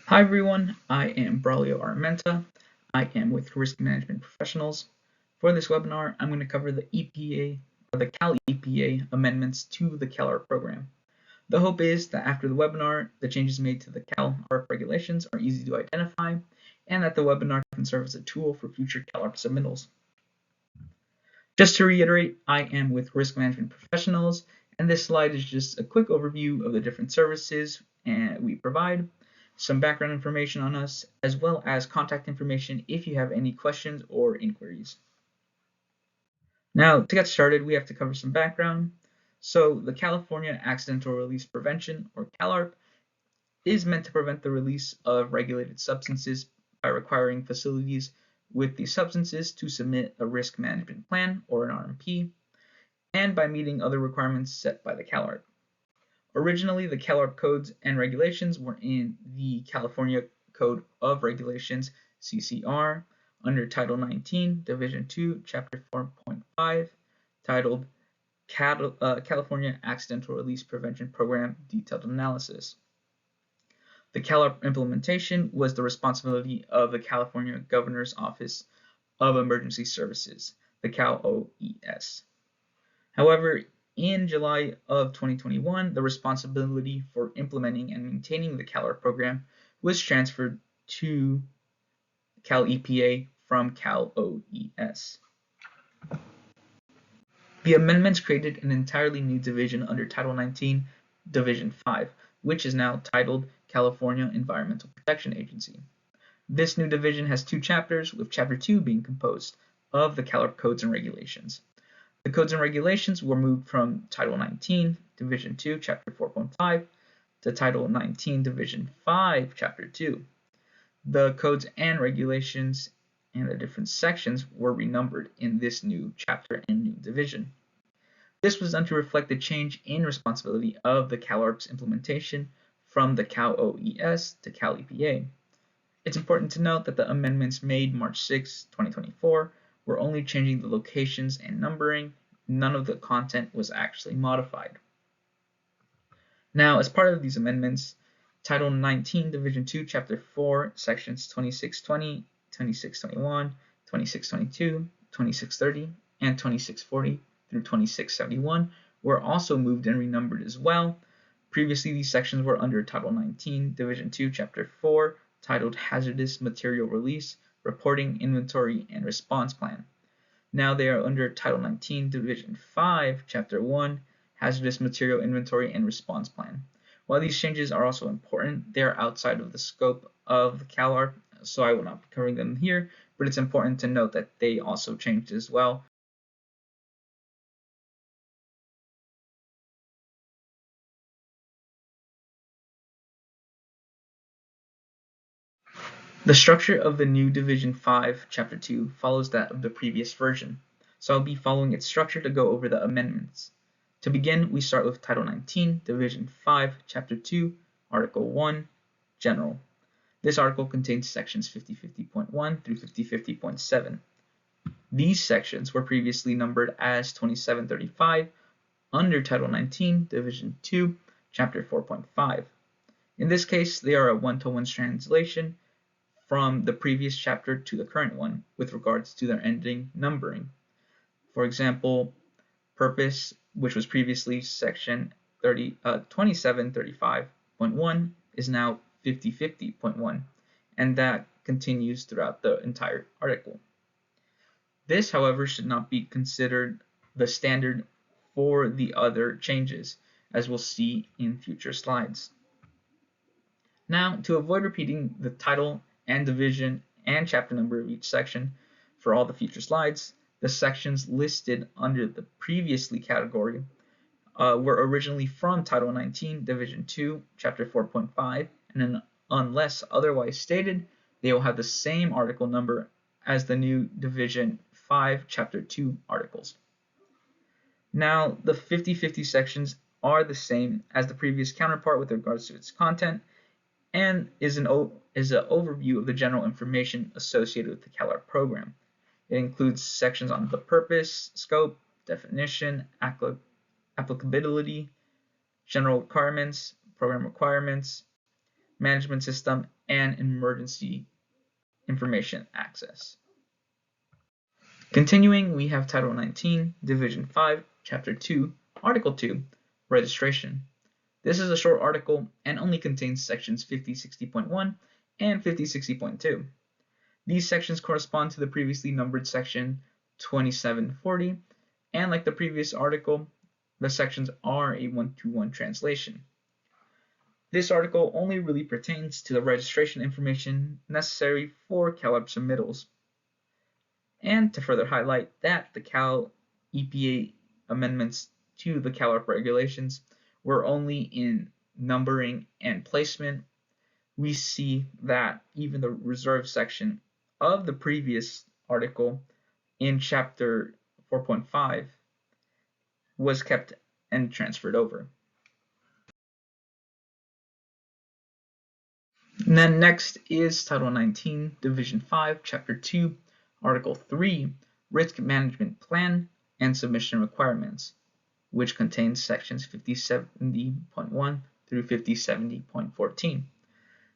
Hi everyone, I am Braulio Armenta. I am with Risk Management Professionals. For this webinar, I'm going to cover the EPA or the CalEPA amendments to the CalARP program. The hope is that after the webinar, the changes made to the CalARP regulations are easy to identify and that the webinar can serve as a tool for future CalARP submittals. Just to reiterate, I am with Risk Management Professionals, and this slide is just a quick overview of the different services we provide, some background information on us, as well as contact information if you have any questions or inquiries. Now, to get started, we have to cover some background. So, the California Accidental Release Prevention, or CalARP, is meant to prevent the release of regulated substances by requiring facilities with these substances to submit a risk management plan, or an RMP, and by meeting other requirements set by the CalARP. Originally, the CalARP codes and regulations were in the California Code of Regulations, CCR, under Title 19, Division 2, Chapter 4.5, titled California Accidental Release Prevention Program Detailed Analysis. The CalARP implementation was the responsibility of the California Governor's Office of Emergency Services, the CalOES. However, in July of 2021, the responsibility for implementing and maintaining the CalARP program was transferred to CalEPA from CalOES. The amendments created an entirely new division under Title 19, Division 5, which is now titled California Environmental Protection Agency. This new division has two chapters, with Chapter 2 being composed of the CalARP codes and regulations. The codes and regulations were moved from Title 19, Division 2, Chapter 4.5 to Title 19, Division 5, Chapter 2. The codes and regulations and the different sections were renumbered in this new chapter and new division. This was done to reflect the change in responsibility of the CalARP's implementation from the CalOES to CalEPA. It's important to note that the amendments made March 6, 2024 were only changing the locations and numbering. None of the content was actually modified. Now, as part of these amendments, Title 19, Division 2, Chapter 4, Sections 2620, 2621, 2622, 2630, and 2640 through 2671 were also moved and renumbered as well. Previously, these sections were under Title 19, Division 2, Chapter 4, titled Hazardous Material Release, Reporting, Inventory, and Response Plan. Now they are under Title 19, Division 5, Chapter 1, Hazardous Material Inventory and Response Plan. While these changes are also important, they are outside of the scope of the CalARP, so I will not be covering them here, but it's important to note that they also changed as well. The structure of the new Division 5, Chapter 2 follows that of the previous version, so I'll be following its structure to go over the amendments. To begin, we start with Title 19, Division 5, Chapter 2, Article 1, General. This article contains sections 5050.1 through 5050.7. These sections were previously numbered as 2735 under Title 19, Division 2, Chapter 4.5. In this case, they are a one-to-one translation from the previous chapter to the current one with regards to their ending numbering. For example, purpose, which was previously section 2735.1, is now 5050.1, and that continues throughout the entire article. This, however, should not be considered the standard for the other changes, as we'll see in future slides. Now, to avoid repeating the title and division and chapter number of each section for all the future slides, the sections listed under the previously category were originally from Title 19, Division 2, Chapter 4.5, and then, unless otherwise stated, they will have the same article number as the new Division 5, Chapter 2 articles. Now, the 50/50 sections are the same as the previous counterpart with regards to its content, and is an overview of the general information associated with the CalARP program. It includes sections on the purpose, scope, definition, applicability, general requirements, program requirements, management system, and emergency information access. Continuing, we have Title 19, Division 5, Chapter 2, Article 2, Registration. This is a short article and only contains sections 5060.1 and 5060.2. These sections correspond to the previously numbered section 2740, and like the previous article, the sections are a one-to-one translation. This article only really pertains to the registration information necessary for CalARP submittals. And to further highlight that the CalEPA amendments to the CalARP regulations were only in numbering and placement, we see that even the reserved section of the previous article in chapter 4.5 was kept and transferred over. And then next is Title 19, Division 5, Chapter 2, Article 3, Risk Management Plan and Submission Requirements, which contains sections 5070.1 through 5070.14.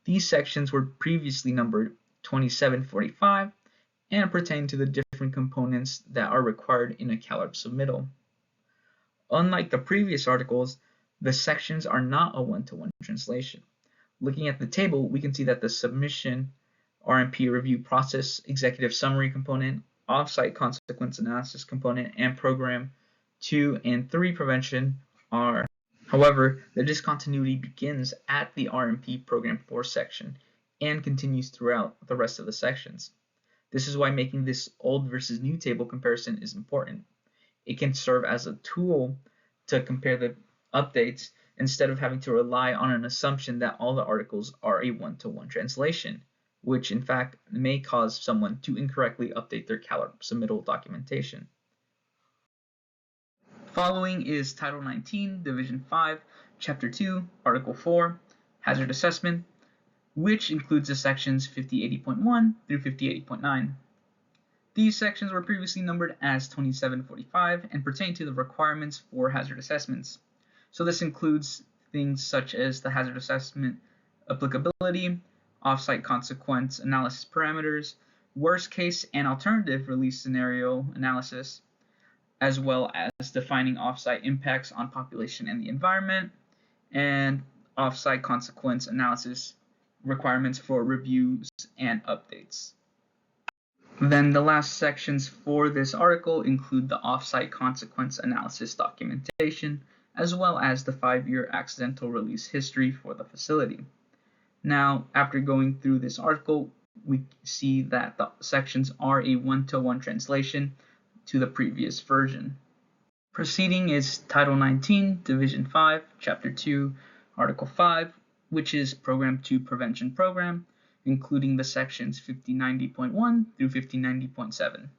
These sections were previously numbered 2745 and pertain to the different components that are required in a CalARP submittal. Unlike the previous articles, the sections are not a one-to-one translation. Looking at the table, we can see that the submission, RMP review process, executive summary component, offsite consequence analysis component, and program 2 and 3 prevention are. However, the discontinuity begins at the RMP program 4 section and continues throughout the rest of the sections. This is why making this old versus new table comparison is important. It can serve as a tool to compare the updates instead of having to rely on an assumption that all the articles are a one-to-one translation, which in fact may cause someone to incorrectly update their CalARP submittal documentation. Following is Title 19, Division 5, Chapter 2, Article 4, Hazard Assessment, which includes the sections 5080.1 through 5080.9. These sections were previously numbered as 2745 and pertain to the requirements for hazard assessments. So this includes things such as the hazard assessment applicability, offsite consequence analysis parameters, worst case and alternative release scenario analysis, as well as defining offsite impacts on population and the environment, and offsite consequence analysis requirements for reviews and updates. Then the last sections for this article include the offsite consequence analysis documentation, as well as the 5-year accidental release history for the facility. Now, after going through this article, we see that the sections are a one-to-one translation to the previous version. Proceeding is Title 19, Division 5, Chapter 2, Article 5, which is Program 2 Prevention Program, including the sections 5090.1 through 5090.7.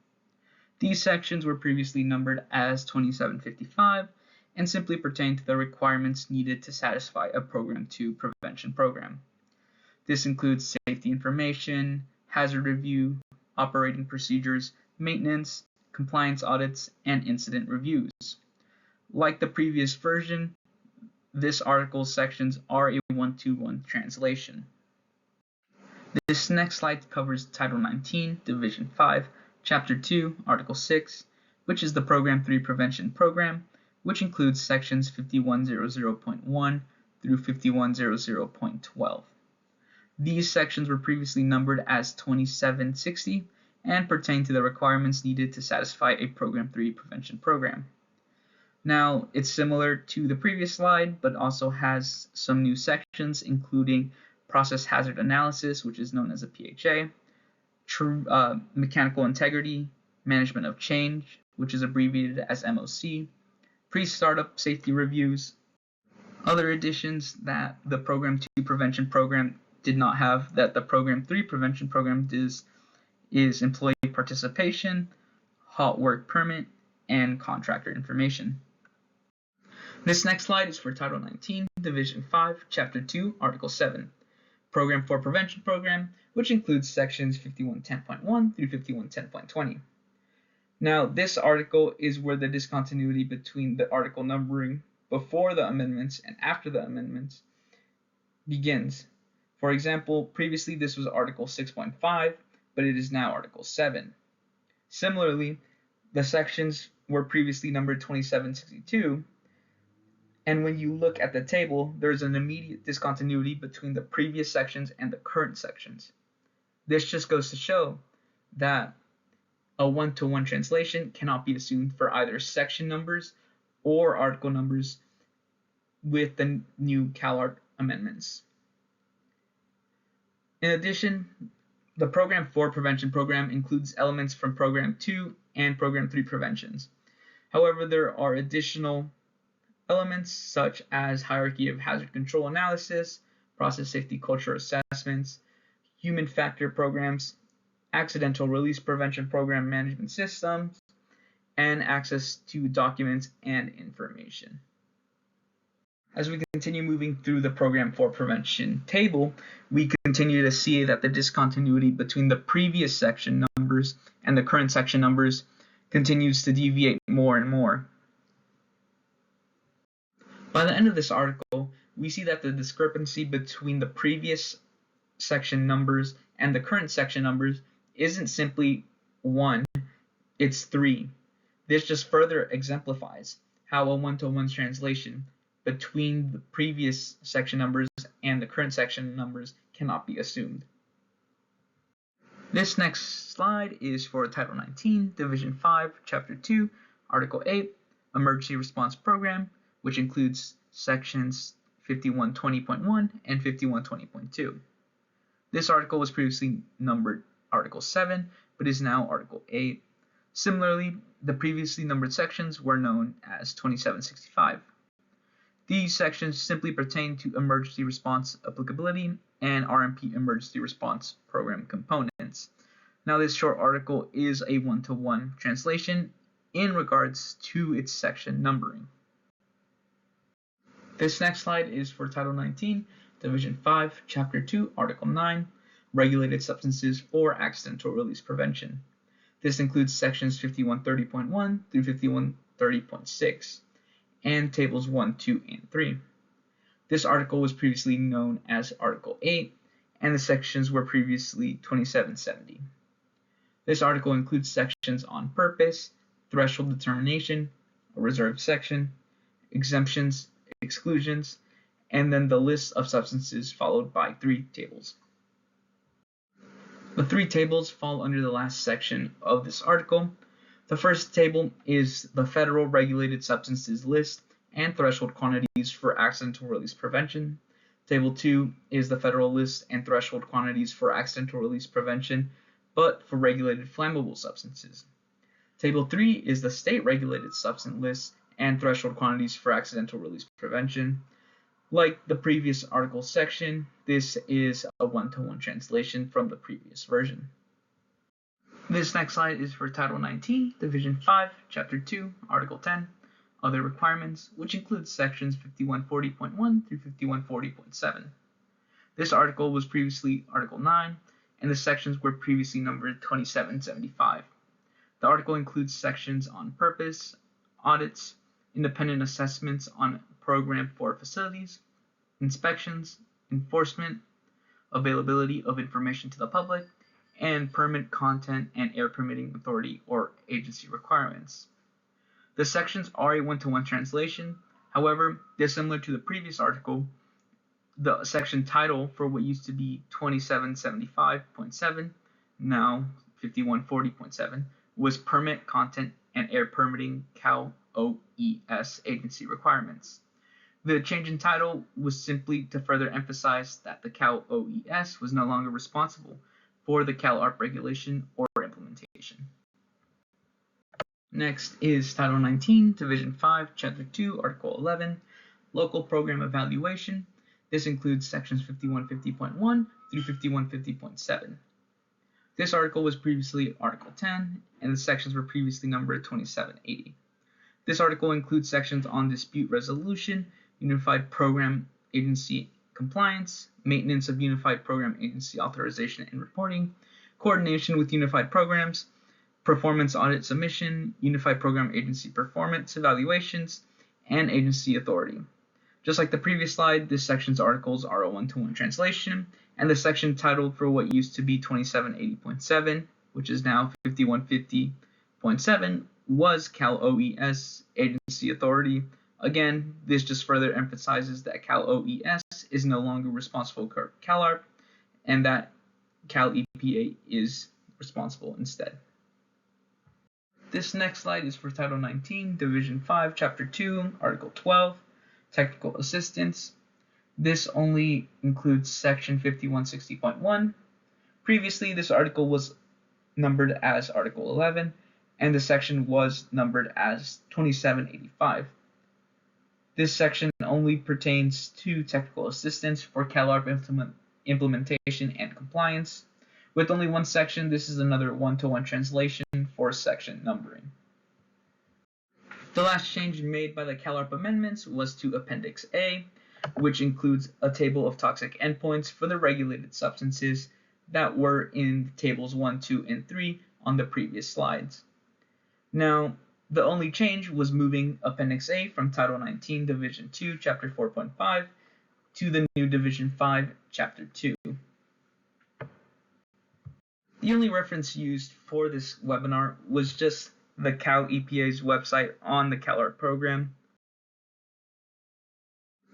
These sections were previously numbered as 2755 and simply pertain to the requirements needed to satisfy a Program 2 prevention program. This includes safety information, hazard review, operating procedures, maintenance, compliance audits, and incident reviews. Like the previous version, this article's sections are a one-to-one translation. This next slide covers Title 19, Division 5, Chapter 2, Article 6, which is the Program 3 Prevention Program, which includes sections 5100.1 through 5100.12. These sections were previously numbered as 2760 and pertain to the requirements needed to satisfy a Program 3 Prevention Program. Now, it's similar to the previous slide, but also has some new sections, including Process Hazard Analysis, which is known as a PHA, Mechanical Integrity, Management of Change, which is abbreviated as MOC, Pre-Startup Safety Reviews. Other additions that the Program 2 Prevention Program did not have that the Program 3 Prevention Program does is Employee Participation, Hot Work Permit, and Contractor Information. This next slide is for Title 19, Division 5, Chapter 2, Article 7, Program 4 Prevention Program, which includes sections 5110.1 through 5110.20. Now, this article is where the discontinuity between the article numbering before the amendments and after the amendments begins. For example, previously this was Article 6.5, but it is now Article 7. Similarly, the sections were previously numbered 2762, and when you look at the table, there's an immediate discontinuity between the previous sections and the current sections. This just goes to show that a one-to-one translation cannot be assumed for either section numbers or article numbers with the new CalARP amendments. In addition, the Program 4 Prevention program includes elements from Program 2 and Program 3 preventions. However, there are additional elements such as hierarchy of hazard control analysis, process safety culture assessments, human factor programs, accidental release prevention program management systems, and access to documents and information. As we continue moving through the Program 4 Prevention table, we continue to see that the discontinuity between the previous section numbers and the current section numbers continues to deviate more and more. By the end of this article, we see that the discrepancy between the previous section numbers and the current section numbers isn't simply 1, it's 3. This just further exemplifies how a one-to-one translation between the previous section numbers and the current section numbers cannot be assumed. This next slide is for Title 19, Division 5, Chapter 2, Article 8, Emergency Response Program, which includes sections 5120.1 and 5120.2. This article was previously numbered Article 7, but is now Article 8. Similarly, the previously numbered sections were known as 2765. These sections simply pertain to emergency response applicability and RMP emergency response program components. Now, this short article is a one-to-one translation in regards to its section numbering. This next slide is for Title 19, Division 5, Chapter 2, Article 9, Regulated Substances for Accidental Release Prevention. This includes sections 5130.1 through 5130.6 and tables 1, 2, and 3. This article was previously known as Article 8, and the sections were previously 2770. This article includes sections on purpose, threshold determination, a reserved section, exemptions, exclusions, and then the list of substances followed by 3 tables. The 3 tables fall under the last section of this article. The first table is the Federal Regulated Substances List and Threshold Quantities for Accidental Release Prevention. Table 2 is the Federal List and Threshold Quantities for Accidental Release Prevention, but for regulated flammable substances. Table 3 is the State Regulated Substance List and Threshold Quantities for Accidental Release Prevention. Like the previous article section, this is a one-to-one translation from the previous version. This next slide is for Title 19, Division 5, Chapter 2, Article 10, Other Requirements, which includes sections 5140.1 through 5140.7. This article was previously Article 9, and the sections were previously numbered 2775. The article includes sections on purpose, audits, independent assessments on Program 4 facilities, inspections, enforcement, availability of information to the public, and permit content and air permitting authority or agency requirements. The sections are a one-to-one translation. However, dissimilar to the previous article, the section title for what used to be 2775.7, now 5140.7, was permit content and air permitting CalOES agency requirements. The change in title was simply to further emphasize that the CalOES was no longer responsible for the CalARP regulation or implementation. Next is Title 19, Division 5, Chapter 2, Article 11, Local Program Evaluation. This includes sections 5150.1 through 5150.7. This article was previously Article 10, and the sections were previously numbered 2780. This article includes sections on dispute resolution, Unified Program Agency compliance, maintenance of Unified Program Agency authorization and reporting, coordination with Unified Programs, performance audit submission, Unified Program Agency performance evaluations, and agency authority. Just like the previous slide, this section's articles are a one-to-one translation, and the section titled for what used to be 2780.7, which is now 5150.7, was CalOES agency authority. Again, this just further emphasizes that CalOES is no longer responsible for CalARP, and that CalEPA is responsible instead. This next slide is for Title 19, Division 5, Chapter 2, Article 12, Technical Assistance. This only includes Section 5160.1. Previously, this article was numbered as Article 11, and the section was numbered as 2785. This section only pertains to technical assistance for CalARP implementation and compliance. With only one section, this is another one-to-one translation for section numbering. The last change made by the CalARP amendments was to Appendix A, which includes a table of toxic endpoints for the regulated substances that were in tables 1, 2, and 3 on the previous slides. Now, the only change was moving Appendix A from Title 19, Division 2, Chapter 4.5 to the new Division 5, Chapter 2. The only reference used for this webinar was just the CalEPA's website on the CalARP program.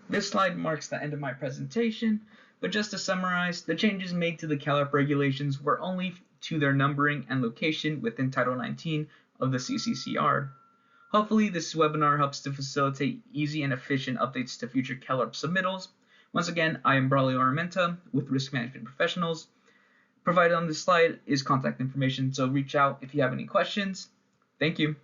This slide marks the end of my presentation, but just to summarize, the changes made to the CalARP regulations were only to their numbering and location within Title 19 of the CCCR. Hopefully this webinar helps to facilitate easy and efficient updates to future CalARP submittals. Once again, I am Braulio Armenta with Risk Management Professionals. Provided on this slide is contact information, so reach out if you have any questions. Thank you.